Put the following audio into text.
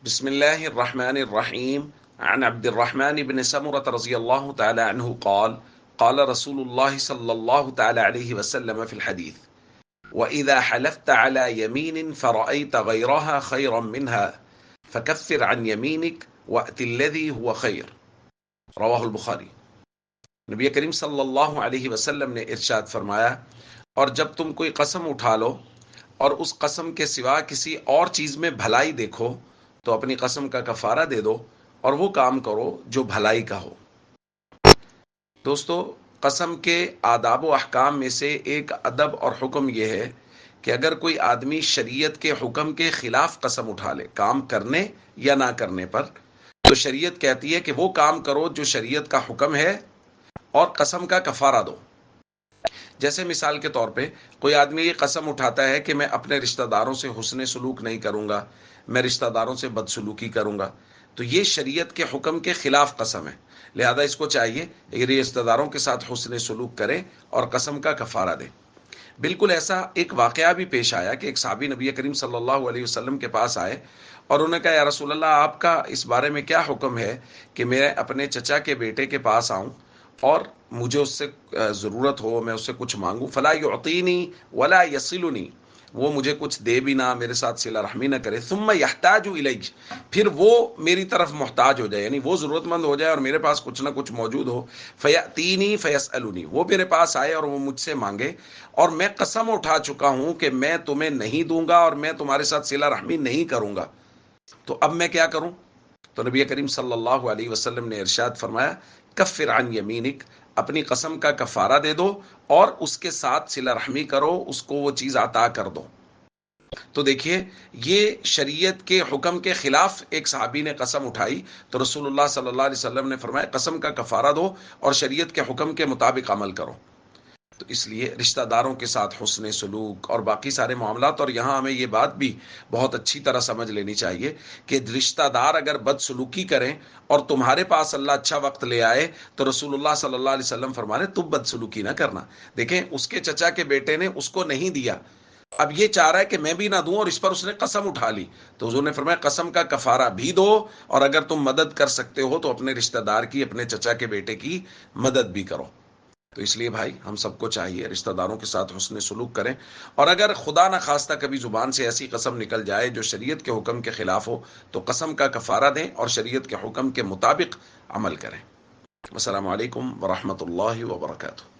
بسم الله الرحمن الرحيم. عن عبد الرحمن بن سمرة رضي الله تعالى عنه قال قال رسول الله صلى الله تعالى عليه وسلم في الحديث: وإذا حلفت على يمين فرأيت غيرها خيرا منها فكفر عن يمينك وأت الذي هو خير. رواہ البخاری۔ نبی کریم صلی اللہ علیہ وسلم نے ارشاد فرمایا، اور جب تم کوئی قسم اٹھا لو اور اس قسم کے سوا کسی اور چیز میں بھلائی دیکھو تو اپنی قسم کا کفارہ دے دو اور وہ کام کرو جو بھلائی کا ہو۔ دوستو، قسم کے آداب و احکام میں سے ایک ادب اور حکم یہ ہے کہ اگر کوئی آدمی شریعت کے حکم کے خلاف قسم اٹھا لے کام کرنے یا نہ کرنے پر، تو شریعت کہتی ہے کہ وہ کام کرو جو شریعت کا حکم ہے اور قسم کا کفارہ دو۔ جیسے مثال کے طور پہ کوئی آدمی یہ قسم اٹھاتا ہے کہ میں اپنے رشتہ داروں سے حسن سلوک نہیں کروں گا، میں رشتہ داروں سے بدسلوکی کروں گا، تو یہ شریعت کے حکم کے خلاف قسم ہے، لہذا اس کو چاہیے کہ رشتہ داروں کے ساتھ حسن سلوک کرے اور قسم کا کفارہ دے۔ بالکل ایسا ایک واقعہ بھی پیش آیا کہ ایک صحابی نبی کریم صلی اللہ علیہ وسلم کے پاس آئے اور انہوں نے کہا، یا رسول اللہ، آپ کا اس بارے میں کیا حکم ہے کہ میں اپنے چچا کے بیٹے کے پاس آؤں اور مجھے اس سے ضرورت ہو، میں اس سے کچھ مانگوں، فلا یعطینی ولا یصلنی، وہ مجھے کچھ دے بھی نہ، میرے ساتھ صلہ رحمی نہ کرے، ثم یحتاج الی، پھر وہ میری طرف محتاج ہو جائے، یعنی وہ ضرورت مند ہو جائے اور میرے پاس کچھ نہ کچھ موجود ہو، فیاتینی فیسالنی، وہ میرے پاس آئے اور وہ مجھ سے مانگے اور میں قسم اٹھا چکا ہوں کہ میں تمہیں نہیں دوں گا اور میں تمہارے ساتھ صلہ رحمی نہیں کروں گا، تو اب میں کیا کروں؟ تو نبی کریم صلی اللہ علیہ وسلم نے ارشاد فرمایا، کفر عن یمینک، اپنی قسم کا کفارہ دے دو اور اس کے ساتھ صلہ رحمی کرو، اس کو وہ چیز عطا کر دو۔ تو دیکھیے، یہ شریعت کے حکم کے خلاف ایک صحابی نے قسم اٹھائی تو رسول اللہ صلی اللہ علیہ وسلم نے فرمایا قسم کا کفارہ دو اور شریعت کے حکم کے مطابق عمل کرو۔ تو اس لیے رشتہ داروں کے ساتھ حسن سلوک اور باقی سارے معاملات، اور یہاں ہمیں یہ بات بھی بہت اچھی طرح سمجھ لینی چاہیے کہ رشتہ دار اگر بد سلوکی کریں اور تمہارے پاس اللہ اچھا وقت لے آئے تو رسول اللہ صلی اللہ علیہ وسلم فرمانے تم بد سلوکی نہ کرنا۔ دیکھیں، اس کے چچا کے بیٹے نے اس کو نہیں دیا، اب یہ چاہ رہا ہے کہ میں بھی نہ دوں، اور اس پر اس نے قسم اٹھا لی، تو حضور نے فرمایا قسم کا کفارہ بھی دو، اور اگر تم مدد کر سکتے ہو تو اپنے رشتہ دار کی، اپنے چچا کے بیٹے کی مدد بھی کرو۔ تو اس لیے بھائی، ہم سب کو چاہیے رشتہ داروں کے ساتھ حسن سلوک کریں، اور اگر خدا نہ خواستہ کبھی زبان سے ایسی قسم نکل جائے جو شریعت کے حکم کے خلاف ہو تو قسم کا کفارہ دیں اور شریعت کے حکم کے مطابق عمل کریں۔ السلام علیکم ورحمۃ اللہ وبرکاتہ۔